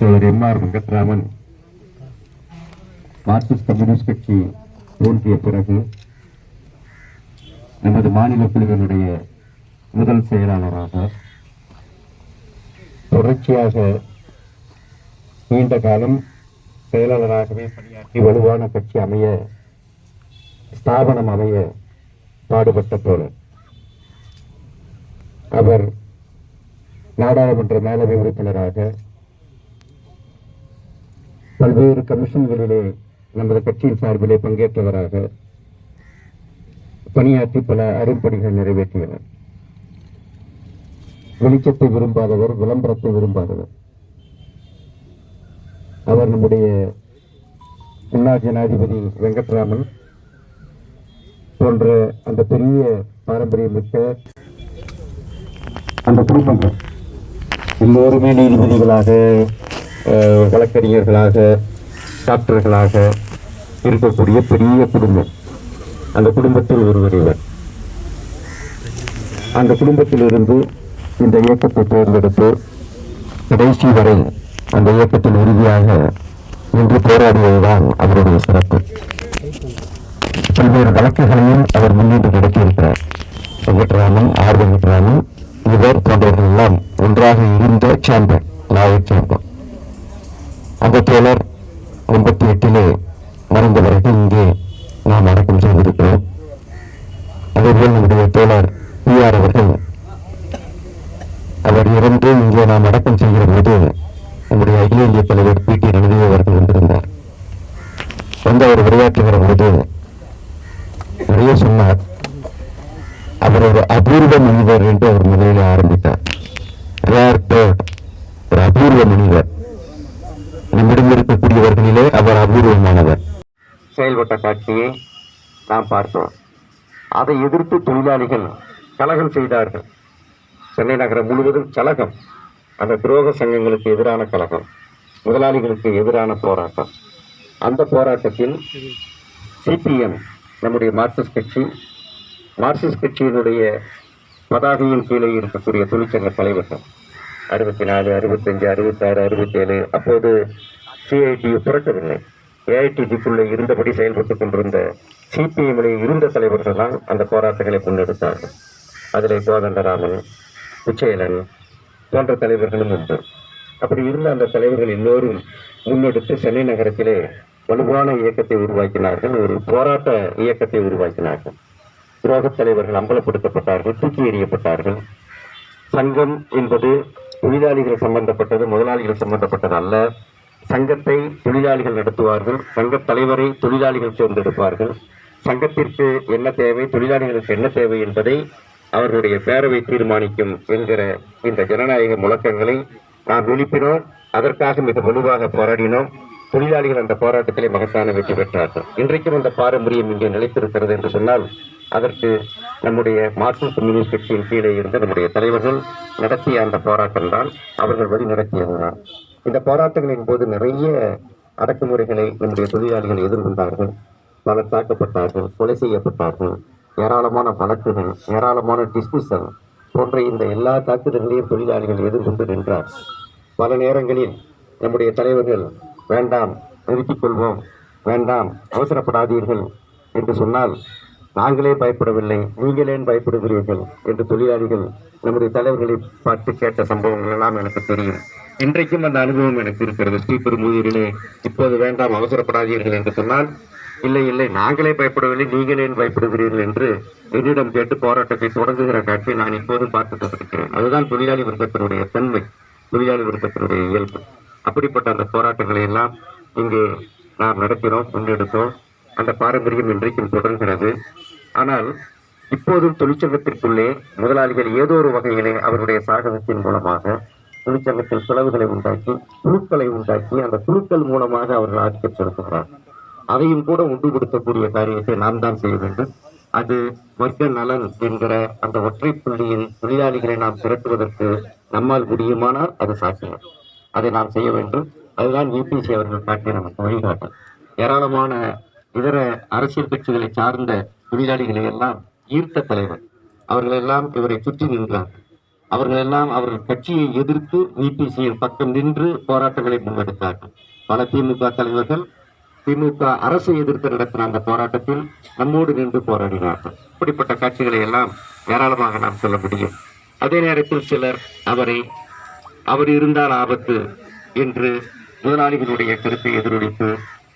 தோழர் MR. Venkatraman Marxist communist கட்சி தோன்றிய பிறகு நமது மாநில குழுவினுடைய முதல் செயலாளராக தொடர்ச்சியாக நீண்ட காலம் செயலாளராகவே பணியாற்றி வலுவான கட்சி அமைய, ஸ்தாபனம் அமைய பாடுபட்ட தோழர். அவர் நாடாளுமன்ற மேலவை உறுப்பினராக பல்வேறு கமிஷன்களிலே நமது கட்சியின் சார்பிலே பங்கேற்றவராக பணியாற்றி பல அரும்பணிகள் நிறைவேற்றியவர். வெளிச்சத்தை விரும்பாதவர், விளம்பரத்தை விரும்பாதவர். அவர் நம்முடைய முன்னாள் ஜனாதிபதி வெங்கட்ராமன் போன்ற அந்த பெரிய பாரம்பரியம் மிக்க அந்த குடும்பங்கள் எல்லோருமே நீதிபதிகளாக, வழக்கறிஞர்களாக, டாக்டர்களாக இருக்கக்கூடிய பெரிய குடும்பம். அந்த குடும்பத்தில் ஒருவர் இவர். அந்த குடும்பத்திலிருந்து இந்த இயக்கத்தை தேர்ந்தெடுத்து கடைசி வரை அந்த இயக்கத்தில் உறுதியாக நின்று போராடியதுதான் அவருடைய சிறப்பு. பல்வேறு வழக்குகளையும் அவர் முன்னின்று நடத்தியிருக்கிறார். வெங்கட்ராமன், ஆர். வெங்கட்ராமன், இவர் போன்றவர்கள் எல்லாம் ஒன்றாக இருந்த சாம்பர், நாயக் சாம்பர். அந்த தோழர் 88 மறைந்த பிறகு இங்கே நாம் அடக்கம் செய்திருக்கிறோம். அதேபோல் நம்முடைய தோழர் பி.ஆர். அவர்கள், அவர் இறந்து இங்கே நாம் அடக்கம் செய்கிற போது நம்முடைய அகில இந்திய தலைவர் பி.டி. ரணதீவ் அவர்கள் வந்திருந்தார். வந்து அவர் உரையாற்றுகிற போது நிறைய சொன்னார். அவர் ஒரு அபூர்வ மனிதர் என்று அவர் முதலில் ஆரம்பித்தார். ஒரு அபூர்வ மனிதர், நம்மிடம் இருக்கக்கூடியவர்களிலே அவர் அபூர்வமானவர். செயல்பட்ட காட்சியை நாம் பார்த்தோம். அதை எதிர்த்து தொழிலாளிகள் கலகம் செய்தார்கள். சென்னை நகரம் முழுவதும் கலகம். அந்த துரோக சங்கங்களுக்கு எதிரான கலகம், முதலாளிகளுக்கு எதிரான போராட்டம். அந்த போராட்டத்தில் சிபிஎம், நம்முடைய மார்க்சிஸ்ட் கட்சி, மார்க்சிஸ்ட் கட்சியினுடைய பதாகையின் கீழே இருக்கக்கூடிய தொழிற்சங்க தலைவர்கள் 64, 65, 66, 67, அப்போது சிஐடியு புரட்டவில்லை. ஏஐடிஜிக்குள்ளே இருந்தபடி செயல்பட்டுக் கொண்டிருந்த சிபிஎம்மிலே இருந்த தலைவர்கள் தான் அந்த போராட்டங்களை முன்னெடுத்தார்கள். அதில் கோதண்டராமன், குச்சேலன் போன்ற தலைவர்களும் உண்டு. அப்படி இருந்த அந்த தலைவர்கள் எல்லோரும் முன்னெடுத்து சென்னை நகரத்திலே வலுவான இயக்கத்தை உருவாக்கினார்கள். ஒரு போராட்ட இயக்கத்தை உருவாக்கினார்கள். துரோகத் தலைவர்கள் அம்பலப்படுத்தப்பட்டார்கள், தூக்கி எறியப்பட்டார்கள். சங்கம் என்பது தொழிலாளிகள் சம்பந்தப்பட்டது, முதலாளிகள் சம்பந்தப்பட்டது அல்ல. சங்கத்தை தொழிலாளிகள் நடத்துவார்கள், சங்க தலைவரை தொழிலாளிகள் தேர்ந்தெடுப்பார்கள். சங்கத்திற்கு என்ன தேவை, தொழிலாளிகளுக்கு என்ன தேவை என்பதை அவர்களுடைய பேரவை தீர்மானிக்கும் என்கிற இந்த ஜனநாயக முழக்கங்களை நாம் எழுப்பினோம். அதற்காக மிக வலுவாக போராடினோம். தொழிலாளிகள் அந்த போராட்டத்திலே மகத்தான வெற்றி பெற்றார்கள். இன்றைக்கும் அந்த பாரம்பரியம் இங்கே நிலைத்திருக்கிறது என்று சொன்னால் அதற்கு நம்முடைய மார்க்சிஸ்ட் கம்யூனிஸ்ட் கட்சியின் கீழே இருந்த நம்முடைய தலைவர்கள் நடத்திய அந்த போராட்டம் தான், அவர்கள் வழி நடத்தியதுதான். இந்த போராட்டங்களின் போது நிறைய அடக்குமுறைகளை நம்முடைய தொழிலாளிகள் எதிர்கொண்டார்கள். பலர் தாக்கப்பட்டார்கள், கொலை செய்யப்பட்டார்கள். ஏராளமான வழக்குகள், ஏராளமான டிஸ்மிசல் போன்ற இந்த எல்லா தாக்குதல்களையும் தொழிலாளிகள் எதிர்கொண்டு நின்றார். பல நேரங்களில் நம்முடைய தலைவர்கள் வேண்டாம், நிறுத்திக் கொள்வோம், வேண்டாம், அவசரப்படாதீர்கள் என்று சொன்னால் நாங்களே பயப்படவில்லை, நீங்களேன் பயப்படுகிறீர்கள் என்று தொழிலாளிகள் நம்முடைய தலைவர்களை பார்த்து கேட்ட சம்பவங்கள் எல்லாம் எனக்கு தெரியும். இன்றைக்கும் அந்த அனுபவம் எனக்கு இருக்கிறது. ஸ்ரீபெரும்புதூரிலே இப்போது வேண்டாம், அவசரப்படாதீர்கள் என்று சொன்னால் இல்லை இல்லை, நாங்களே பயப்படவில்லை, நீங்களேன் பயப்படுகிறீர்கள் என்று என்னிடம் கேட்டு போராட்டத்தை தொடங்குகிற காட்சியை நான் இப்போதும் பார்த்துட்டு இருக்கிறேன். அதுதான் தொழிலாளி வர்க்கத்தினுடைய தன்மை, தொழிலாளி வர்க்கத்தினுடைய இயல்பு. அப்படிப்பட்ட அந்த போராட்டங்களை எல்லாம் இங்கே நாம் நடத்தினோம், முன்னெடுத்தோம். அந்த பாரம்பரியம் இன்றைக்கும் தொடர்கிறது. ஆனால் இப்போதும் தொழிற்சங்கத்திற்குள்ளே முதலாளிகள் ஏதோ ஒரு வகையிலே அவருடைய சாகசத்தின் மூலமாக தொழிற்சங்கத்தில் செலவுகளை உண்டாக்கி, குழுக்களை உண்டாக்கி, அந்த குழுக்கள் மூலமாக அவர்கள் ஆதிக்கம் செலுத்துகிறார். அதையும் கூட ஒன்றுபடுத்தக்கூடிய காரியத்தை நாம் தான் செய்ய வேண்டும். அது வர்க்க நலன் என்கிற அந்த ஒற்றை புள்ளியில் தொழிலாளிகளை நாம் திரட்டுவதற்கு நம்மால் முடியுமானால் அது சாத்தியம். அதை நாம் செய்ய வேண்டும். அதுதான் யூபிசி அவர்கள் காட்டிய நமக்கு வழிகாட்டல். ஏராளமான இதர அரசியல் கட்சிகளை சார்ந்த தொழிலாளிகளை எல்லாம் ஈர்த்த தலைவர். அவர்களெல்லாம் இவரை சுற்றி நின்றார். அவர்கள் எல்லாம் அவர்கள் கட்சியை எதிர்த்து விபிசியின் பக்கம் நின்று போராட்டங்களை முன்னெடுத்தார்கள். பல திமுக தலைவர்கள் திமுக அரசை எதிர்த்து நடத்தின அந்த போராட்டத்தில் நம்மோடு நின்று போராடினார்கள். இப்படிப்பட்ட காட்சிகளை எல்லாம் ஏராளமாக நாம் சொல்ல முடியும். அதே நேரத்தில் சிலர் அவர் இருந்தால் ஆபத்து என்று முதலாளிகளுடைய கருத்தை எதிரொலித்து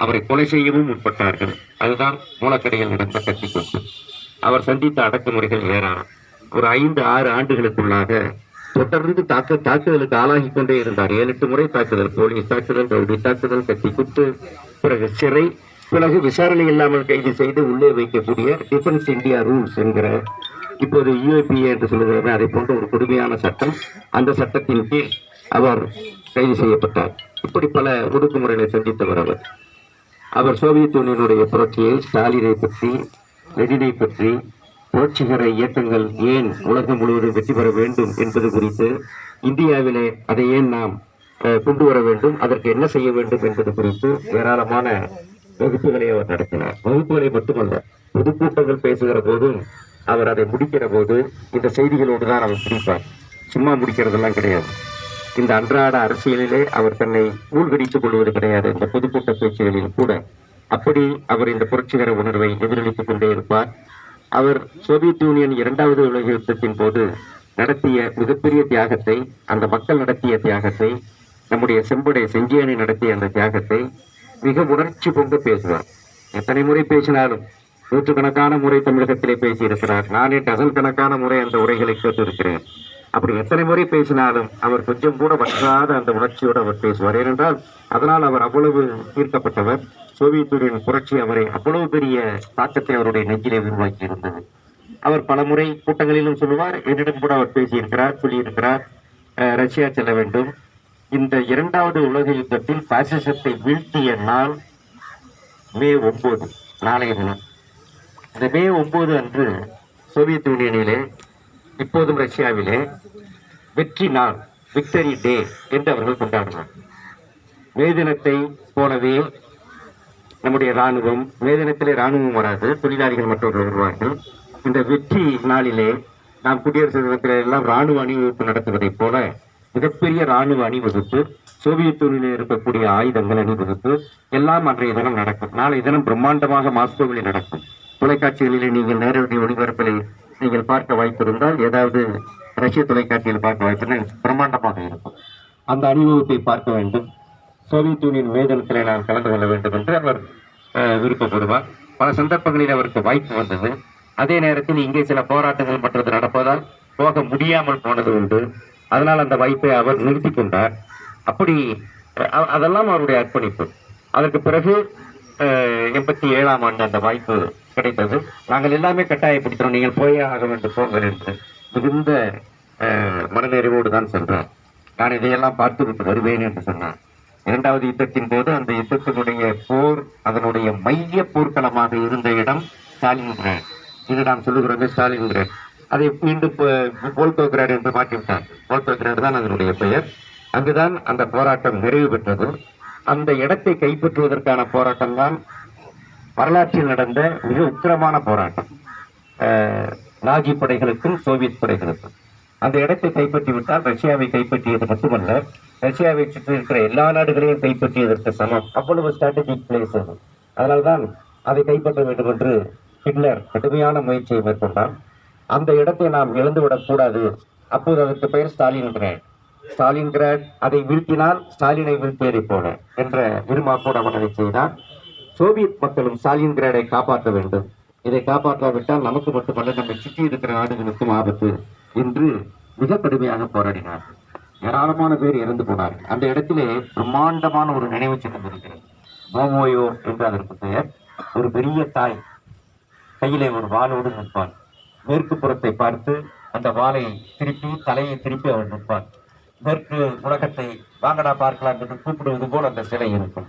அவரை கொலை செய்யவும் முற்பட்டார்கள். அதுதான் மூலக்கடையில் நடந்த கட்சி கொண்டு அவர் சந்தித்த அடக்குமுறைகள் ஏராளம். ஒரு 5-6 ஆண்டுகளுக்குள்ளாக தொடர்ந்து தாக்குதலுக்கு ஆளாகி கொண்டே இருந்தார். 7-8 முறை தாக்குதல், போலீஸ் தாக்குதல், ரவுடி தாக்குதல், கத்தி குத்து, பிறகு சிறை, பிறகு விசாரணை இல்லாமல் கைது செய்து உள்ளே வைக்கக்கூடிய டிஃபென்ஸ் இந்தியா ரூல்ஸ் என்கிற இப்போது UAPA என்று சொல்லுகிறது, அதை போன்ற ஒரு கொடுமையான சட்டம். அந்த சட்டத்தின் கீழ் அவர் கைது செய்யப்பட்டார். இப்படி பல ஒடுக்குமுறைகளை சந்தித்தவர் அவர் சோவியத் யூனியனுடைய புரட்சியை, ஸ்டாலினை பற்றி, லெனினை பற்றி, புரட்சிகர இயக்கங்கள் ஏன் உலகம் முழுவதும் வெற்றி பெற வேண்டும் என்பது குறித்து, இந்தியாவிலே அதை ஏன் நாம் கொண்டு வர வேண்டும், அதற்கு என்ன செய்ய வேண்டும் என்பது குறித்து ஏராளமான வகுப்புகளை அவர் நடத்தினார். வகுப்புகளை மட்டுமல்ல, பொதுக்கூட்டங்கள் பேசுகிற போதும் அவர் அதை முடிக்கிற போது இந்த செய்திகளோடு தான் அவர் முடிப்பார். சும்மா முடிக்கிறதெல்லாம் கிடையாது. இந்த அன்றாட அரசியலிலே அவர் தன்னை மூழ்கடித்துக் கொள்வது கிடையாது. இந்த பொதுக்கூட்ட பேச்சுகளில் கூட அப்படி அவர் இந்த புரட்சிகர உணர்வை எதிரொலித்துக் கொண்டே இருப்பார். அவர் சோவியத் யூனியன் 2வது உலக யுத்தத்தின் போது நடத்திய மிகப்பெரிய தியாகத்தை, அந்த மக்கள் நடத்திய தியாகத்தை, நம்முடைய செஞ்சேனை நடத்திய அந்த தியாகத்தை மிக உணர்ச்சி பொங்க பேசுவார். எத்தனை முறை பேசினாலும், நூற்றுக்கணக்கான முறை தமிழகத்திலே பேசியிருக்கிறார். நானே டசன் கணக்கான முறை அந்த உரைகளை கேட்டிருக்கிறேன். அப்படி எத்தனை முறை பேசினாலும் அவர் கொஞ்சம் கூட வற்றாத அந்த உணர்ச்சியோடு அவர் பேசுவார். ஏனென்றால் அதனால் அவர் அவ்வளவு ஈர்க்கப்பட்டவர். சோவியத் யூனியன் புரட்சி அவரை அவ்வளவு பெரிய தாக்கத்தை அவருடைய நெஞ்சிலே உருவாக்கி இருந்தது. அவர் பல முறை கூட்டங்களிலும் சொல்லுவார், என்னிடம் கூட அவர் பேசியிருக்கிறார், சொல்லியிருக்கிறார், ரஷ்யா செல்ல வேண்டும். இந்த 2வது உலக யுத்தத்தில் பாசிசத்தை வீழ்த்திய நாள் மே 9, நாளைய தினம். இந்த மே 9 அன்று சோவியத் யூனியனிலே, இப்போதும் ரஷ்யாவிலே வெற்றி நாள், விக்டரி டே என்று அவர்கள் கொண்டாடினார். மே தினத்தை போலவே நம்முடைய இராணுவம், மே தினத்திலே இராணுவம் வராது, தொழிலாளிகள் மற்றவர்கள் வருவார்கள். இந்த வெற்றி நாளிலே நாம் குடியரசு தினத்திலே எல்லாம் இராணுவ அணிவகுப்பு நடத்துவதைப் போல மிகப்பெரிய இராணுவ அணிவகுப்பு, சோவியத் யூனியனில் இருக்கக்கூடிய ஆயுதங்கள் அணிவகுப்பு எல்லாம் அன்றைய தினம் நடக்கும். நாளைய தினம் பிரம்மாண்டமாக மாஸ்கோவில் நடக்கும். தொலைக்காட்சிகளிலே நீங்கள் நேரடி ஒளிபரப்பில் நீங்கள் பார்க்க வாய்ப்பிருந்தால், ஏதாவது ரஷ்ய தொலைக்காட்சியில் பார்க்க வாய்ப்பிருந்தால் பிரம்மாண்டமாக இருக்கும். அந்த அணிவகுப்பை பார்க்க வேண்டும். சோவியத் யூனியன் மேதனத்திலே நான் கலந்து கொள்ள வேண்டும் என்று அவர் விருப்பப்படுவார். பல சந்தர்ப்பங்களில் அவருக்கு வாய்ப்பு வந்தது. அதே நேரத்தில் இங்கே சில போராட்டங்கள் மற்றது நடப்பதால் போக முடியாமல் போனது உண்டு. அதனால் அந்த வாய்ப்பை அவர் நிறுத்தி கொண்டார். அப்படி அதெல்லாம் அவருடைய அர்ப்பணிப்பு. அதற்கு பிறகு 87ஆம் ஆண்டு அந்த வாய்ப்பு கிடைத்தது. நாங்கள் எல்லாமே கட்டாயப்படுத்தினோம், நீங்கள் போயே ஆக வேண்டும், போங்கள் என்று. மிகுந்த மனநிறைவோடு தான் சென்றார். நான் இதையெல்லாம் பார்த்துவிட்டு வருவேன் என்று சொன்னார். 2வது யுத்தத்தின் போது அந்த யுத்தத்தினுடைய போர், அதனுடைய மைய போர்க்களமாக இருந்த இடம் ஸ்டாலின்கிராட். இது நாம் சொல்லுகிறோம் ஸ்டாலின்கிராட். அதை மீண்டும் வோல்கோகிராட் என்று மாற்றிவிட்டார். வோல்கோகிராட் தான் அதனுடைய பெயர். அங்குதான் அந்த போராட்டம் நிறைவு பெற்றது. அந்த இடத்தை கைப்பற்றுவதற்கான போராட்டம் தான் வரலாற்றில் நடந்த மிக உக்கிரமான போராட்டம். நாஜி படைகளுக்கும் சோவியத் படைகளுக்கும் அந்த இடத்தை கைப்பற்றிவிட்டால் ரஷ்யாவை கைப்பற்றியது மட்டுமல்ல, ரஷ்யாவை சுற்றி இருக்கிற எல்லா நாடுகளையும் கைப்பற்றியதற்கு சமம். அவ்வளவு ஸ்ட்ராட்டஜிக் பிளேஸ் அது. அதனால்தான் அதை கைப்பற்ற வேண்டும் என்று ஹிட்லர் கடுமையான முயற்சியை மேற்கொண்டார். அந்த இடத்தை நாம் இழந்துவிடக் கூடாது. அப்போது அதற்கு பெயர் ஸ்டாலின்கிராட். ஸ்டாலின்கிராட் அதை வீழ்த்தினால் ஸ்டாலினை வீழ்த்தியதை போல என்ற இருமாப்போடு அவன் அதை செய்தார். சோவியத் மக்களும் ஸ்டாலின்கிராடை காப்பாற்ற வேண்டும். இதை காப்பாற்றாவிட்டால் நமக்கு மட்டுமல்ல, நம்மை சுற்றி இருக்கிற நாடுகளுக்கும் ஆபத்து என்று மிக கடுமையாக போராடினார். ஏராளமான பேர் இறந்து போனார்கள். அந்த இடத்திலே பிரம்மாண்டமான ஒரு நினைவு சின்னம் இருக்கிறது. மோமோயோ என்று அதற்கு பெயர். ஒரு பெரிய தாய் கையிலே ஒரு வாளோடு நிற்பாள். மேற்கு புறத்தை பார்த்து அந்த வாளை திருப்பி, தலையை திருப்பி அவள் நிற்பாள். மேற்கு உலகத்தை வாங்கடா பார்க்கலாம் என்று கூப்பிடுவது போல் அந்த சிலை இருக்கும்.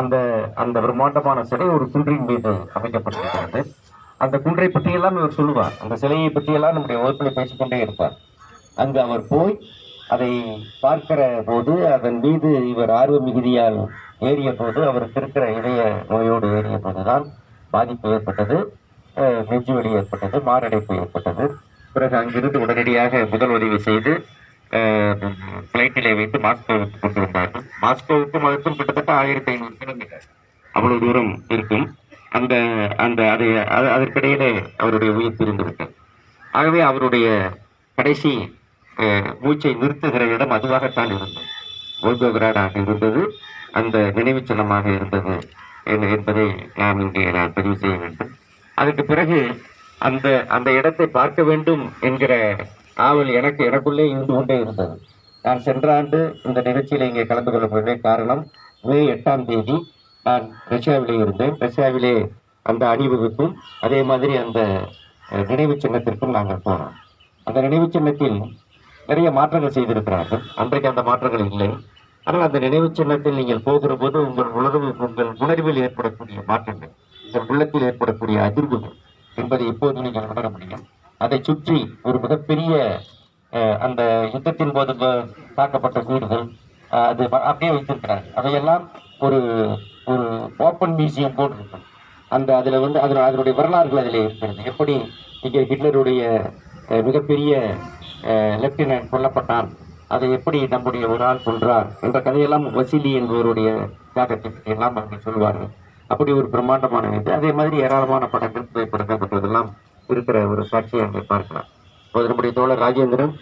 அந்த அந்த பிரம்மாண்டமான சிலை ஒரு குன்றின் மீது அமைக்கப்பட்டிருக்கிறது. அந்த குன்றை பற்றியெல்லாம் இவர் சொல்லுவார். அந்த சிலையை பற்றியெல்லாம் நம்முடைய வகுப்பில் பேசிக்கொண்டே இருப்பார். அங்கு அவர் போய் அதை பார்க்கிற போது, அதன் மீது இவர் ஆர்வ மிகுதியால் ஏறிய போது, அவருக்கு இருக்கிற இதய நோயோடு ஏறிய போதுதான் பாதிப்பு ஏற்பட்டது, நெஞ்சுவலி ஏற்பட்டது, மாரடைப்பு ஏற்பட்டது. பிறகு அங்கிருந்து உடனடியாக முதல் உதவி செய்து பிளைட்டிலே வைத்து மாஸ்கோவுக்கு கொண்டு வந்தார்கள். மாஸ்கோவுக்கும் அதற்கும் கிட்டத்தட்ட 1500 கிலோமீட்டர் அவ்வளவு தூரம் இருக்கும். அந்த அந்த அது அதற்கிடையிலே அவருடைய உயிர் பிரிந்து விட்டது. ஆகவே அவருடைய கடைசி மூச்சை நிறுத்துகிற இடம் அதுவாகத்தான் இருந்தது, வோல்கோகிராடாக இருந்தது, அந்த நினைவு சின்னமாக இருந்தது என்பதை நாம் இங்கே நான் பதிவு செய்ய வேண்டும். அதுக்கு பிறகு அந்த அந்த இடத்தை பார்க்க வேண்டும் என்கிற ஆவல் எனக்குள்ளே இருந்து கொண்டே இருந்தது. நான் சென்ற ஆண்டு இந்த நிகழ்ச்சியில் இங்கே கலந்து கொள்ள போகிற காரணம், மே 8ஆம் தேதி நான் ரஷ்யாவிலே இருந்தேன். ரஷ்யாவிலே அந்த அணிவகுப்பும் அதே மாதிரி அந்த நினைவு சின்னத்திற்கும் நாங்கள் போனோம். அந்த நினைவு சின்னத்தில் நிறைய மாற்றங்கள் செய்திருக்கிறார்கள். அன்றைக்கு அந்த மாற்றங்கள் இல்லை. ஆனால் அந்த நினைவு சின்னத்தில் நீங்கள் போகிற போது உங்கள் உணர்வில் ஏற்படக்கூடிய மாற்றங்கள், உங்கள் உள்ளத்தில் ஏற்படக்கூடிய அதிர்வுகள் என்பதை இப்போது நீங்கள் உணர முடியும். அதை சுற்றி ஒரு மிகப்பெரிய அந்த யுத்தத்தின் போது தாக்கப்பட்ட வீடுகள் அது அப்படியே வைத்திருக்கிறார்கள். அதையெல்லாம் ஒரு ஒரு ஓப்பன் மியூசியம் போல் இருக்கும். அதனுடைய வரலாறுகள் அதில் இருக்கிறது. எப்படி இங்கே ஹிட்லருடைய மிகப்பெரிய லெப்டினன்ட் கொல்லப்பட்டான், அதை எப்படி நம்முடைய ஒரு ஆள் கொன்றார் என்ற கதையெல்லாம் வசீலி என்பவருடைய தியாகத்தை எல்லாம் அவர்கள் சொல்வார்கள். அப்படி ஒரு பிரம்மாண்டமான இது. அதே மாதிரி ஏராளமான படங்கள், புகைப்படங்கள் மற்றதெல்லாம் இருக்கிற ஒரு காட்சியை அங்கே பார்க்கலாம். இப்போது நம்முடைய தோழர் ராஜேந்திரன்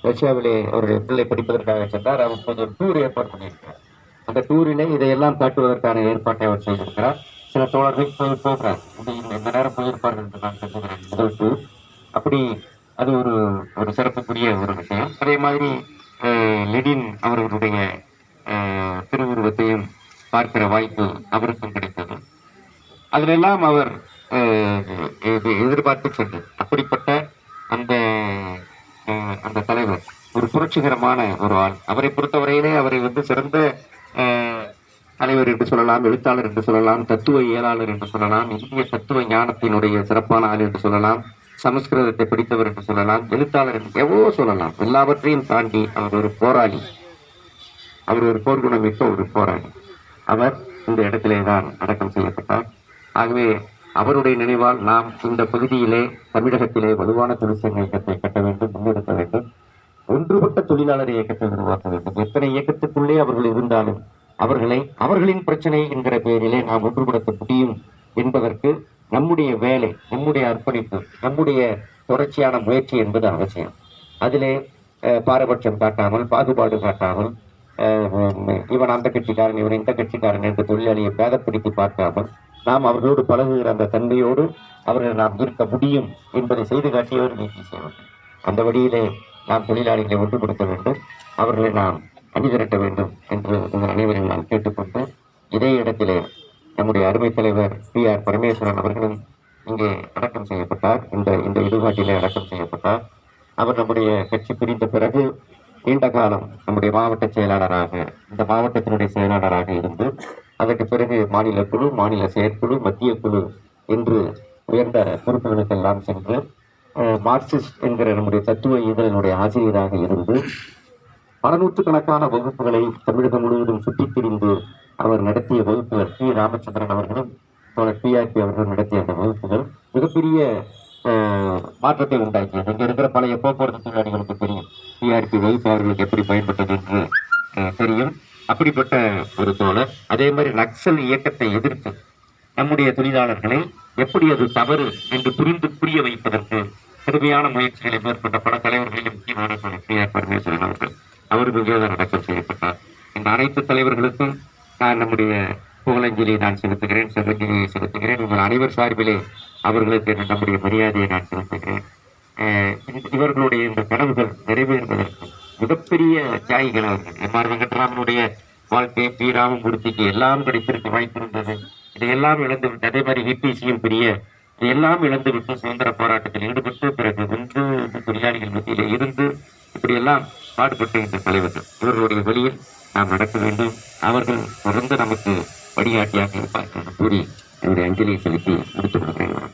ரஷ்யாவிலே அவருடைய பிள்ளை படிப்பதற்காக சென்றார். அவர் இப்போது ஒரு டூர் ஏற்பாடு பண்ணியிருக்கிறார். அந்த டூரிலே இதையெல்லாம் காட்டுவதற்கான ஏற்பாட்டை அவர் செய்திருக்கிறார். சில தோழர்கள் போகிறார், இந்த நேரம் போயிருப்பார்கள் என்று நான் சொல்லுகிறேன். முதல் டூர் அப்படி அது ஒரு ஒரு சிறப்புக்குரிய ஒரு விஷயம். அதே மாதிரி லெனின் அவர்களுடைய திருவுருவத்தையும் பார்க்கிற வாய்ப்பு அவருக்கும் கிடைத்தது. அதிலெல்லாம் அவர் எதிர்பார்த்து சென்றார். அப்படிப்பட்ட அந்த அந்த தலைவர் ஒரு புரட்சிகரமான ஒரு ஆள். அவரை பொறுத்தவரையிலே அவரை சிறந்த தலைவர் என்று சொல்லலாம், எழுத்தாளர் என்று சொல்லலாம், தத்துவ இயலாளர் என்று சொல்லலாம், இந்திய தத்துவ ஞானத்தினுடைய சிறப்பான ஆள் என்று சொல்லலாம், சமஸ்கிருதத்தை படித்தவர் என்று சொல்லலாம், எழுத்தாளர் என்று எவ்வளோ சொல்லலாம். எல்லாவற்றையும் தாண்டி அவர் ஒரு போராளி, அவர் ஒரு போர்க்குணமிக்க ஒரு போராளி. அவர் இந்த இடத்திலே தான் அடக்கம் செய்யப்பட்டார். ஆகவே அவருடைய நினைவால் நாம் இந்த பகுதியிலே தமிழகத்திலே வலுவான தொழிற்சங்க இயக்கத்தை கட்ட வேண்டும், முன்னெடுக்க வேண்டும், ஒன்றுபட்ட தொழிலாளர் இயக்கத்தை உருவாக்க வேண்டும். எத்தனை இயக்கத்துக்குள்ளே அவர்கள் இருந்தாலும் அவர்களின் பிரச்சனை என்கிற பெயரிலே நாம் ஒன்றுபடுத்த முடியும் என்பதற்கு நம்முடைய வேலை, நம்முடைய அர்ப்பணிப்பு, நம்முடைய தொடர்ச்சியான முயற்சி என்பது அவசியம். அதிலே பாரபட்சம் காட்டாமல், பாகுபாடு காட்டாமல், இவன் அந்த கட்சிக்காரன் இவன் இந்த கட்சிக்காரன் என்ற தொழிலாளியை பேதப்படுத்தி பார்க்காமல் நாம் அவர்களோடு பழகுகிற அந்த தன்மையோடு அவர்கள் நாம் இருக்க முடியும் என்பதை செய்து காட்டியவர் நீதி செய்வார். அந்த வழியிலே நாம் தொழிலாளிகளை ஒன்றுபடுத்த வேண்டும், அவர்களை நாம் அணிதிரட்ட வேண்டும் என்று உங்கள் அனைவரையும் நான் கேட்டுக்கொண்டு, இதே இடத்திலே நம்முடைய அருமை தலைவர் PR பரமேஸ்வரன் அவர்களும் இங்கே அடக்கம் செய்யப்பட்டார். இந்த இடுகாட்டிலே அடக்கம் செய்யப்பட்டார். அவர் நம்முடைய கட்சி பிரிந்த பிறகு நீண்ட காலம் நம்முடைய மாவட்ட செயலாளராக, இந்த மாவட்டத்தினுடைய செயலாளராக இருந்து அதற்கு பிறகு மாநில குழு, மாநில செயற்குழு, மத்திய குழு என்று உயர்ந்த பொறுப்புகளுக்கெல்லாம் சென்று மார்க்சிஸ்ட் என்கிற நம்முடைய தத்துவ இதழினுடைய ஆசிரியராக இருந்து பல நூற்றுக்கணக்கான வகுப்புகளை தமிழகம் முழுவதும் சுற்றித் திரிந்து அவர் நடத்திய வகுப்புகள், P. ராமச்சந்திரன் அவர்களும் தோழர் PRP அவர்கள் நடத்திய அந்த வகுப்புகள் மிகப்பெரிய மாற்றத்தை உண்டாக்கியது. இங்க இருக்கிற பழைய போக்குவரத்து தொழிலாளிகளுக்கு தெரியும் PRP வகுப்பு அவர்களுக்கு எப்படி பயன்பட்டது என்று தெரியும். அப்படிப்பட்ட ஒரு தோழர். அதே மாதிரி நக்சல் இயக்கத்தை எதிர்த்து நம்முடைய தொழிலாளர்களை எப்படி அது தவறு என்று புரிய வைப்பதற்கு கடுமையான முயற்சிகளை மேற்கொண்ட பல தலைவர்களிலும் முக்கியமான PR பரமேஸ்வரன் அவர்கள், அவர்கள் அடக்கம் செய்யப்பட்டார். இந்த அனைத்து தலைவர்களுக்கும் நான் நம்முடைய புகழஞ்சலியை நான் செலுத்துகிறேன், சிறஞ்சலியை செலுத்துகிறேன். உங்கள் அனைவர் சார்பிலே அவர்களுக்கு நம்முடைய மரியாதையை நான் செலுத்துகிறேன். இவர்களுடைய இந்த கனவுகள் நிறைவேறுவதற்கு மிகப்பெரிய தியாகிகள் அவர்கள். MR வெங்கட்ராமனுடைய வாழ்க்கை, P. ராமமூர்த்திக்கு எல்லாம் கிடைத்திருக்க வாய்ப்பிருந்தது. இதையெல்லாம் இழந்துவிட்டு, அதே மாதிரி VPCயும் பெரிய இதையெல்லாம் இழந்துவிட்டு சுதந்திர போராட்டத்தில் ஈடுபட்டு பிறகு தொழிலாளிகள் மத்தியிலே இருந்து இப்படியெல்லாம் பாடுபட்ட இந்த தலைவர்கள், இவர்களுடைய வழியில் நாம் நடக்க வேண்டும். அவர்கள் தொடர்ந்து நமக்கு வழிகாட்டியாக இருப்பார்கள் கூறி என்னுடைய அஞ்சலியை செலுத்தி முடித்துக் கொள்கிறேன்.